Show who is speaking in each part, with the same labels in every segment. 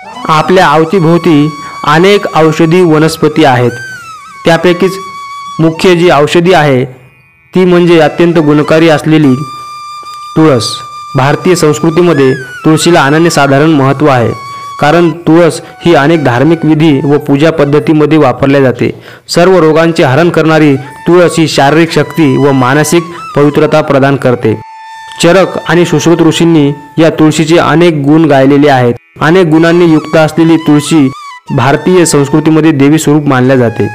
Speaker 1: आपल्या अवतीभोवती अनेक औषधी वनस्पती आहेत। त्यापैकीच मुख्य जी औषधी आहे ती म्हणजे अत्यंत गुणकारी असलेली तुळस। भारतीय संस्कृतीमध्ये तुळशीला अनन्यसाधारण महत्त्व आहे, कारण तुळस ही अनेक धार्मिक विधी व पूजा पद्धतीमध्ये वापरल्या जाते। सर्व रोगांचे हरण करणारी तुळस ही शारीरिक शक्ती व मानसिक पवित्रता प्रदान करते। चरक आणि सुश्रुत ऋषींनी या तुळशीचे अनेक गुण गायलेले आहेत। अनेक गुणांनी युक्त असलेली तुळशी भारतीय संस्कृतीमध्ये देवी स्वरूप मानल्या जाते,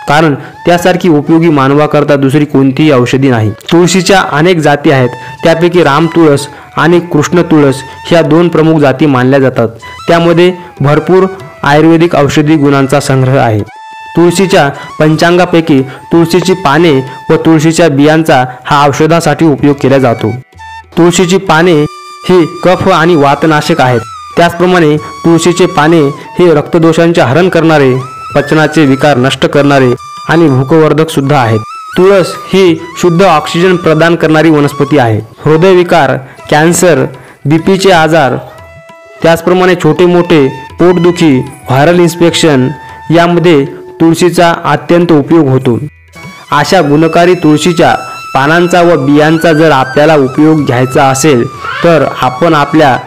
Speaker 1: कारण त्यासारखी उपयोगी मानवाकरता दुसरी कोणतीही औषधी नाही। तुळशीच्या अनेक जाती आहेत, त्यापैकी राम तुळस आणि कृष्ण तुळस ह्या दोन प्रमुख जाती मानल्या जातात। त्यामध्ये भरपूर आयुर्वेदिक औषधी गुणांचा संग्रह आहे। तुळशीच्या पंचांगापैकी तुळशीची पाने व तुळशीच्या बियांचा हा औषधासाठी उपयोग केला जातो। तुळशीची पाने ही कफ आणि वातनाशक आहेत। त्याचप्रमाणे तुळशीचे पाने हे रक्तदोषांचे हरण करणारे, पचनाचे विकार नष्ट करणारे आणि भूकवर्धक सुद्धा आहेत। तुळस ही शुद्ध ऑक्सिजन प्रदान करणारी वनस्पती आहे। हृदयविकार, कॅन्सर, बीपीचे आजार, त्याचप्रमाणे छोटे मोठे पोटदुखी, व्हायरल इन्फेक्शन यामध्ये तुळशीचा अत्यंत उपयोग होतो। अशा गुणकारी तुळशीच्या पानांचा व बियांचा जर आपल्याला उपयोग घ्यायचा असेल तर आपण आपल्या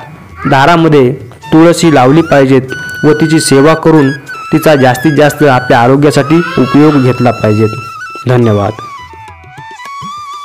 Speaker 1: दारामध्ये तुळस लावली पाहिजेत व तिची सेवा करून तिचा जास्तीत जास्त आपल्या आरोग्यासाठी उपयोग घेतला पाहिजे। धन्यवाद।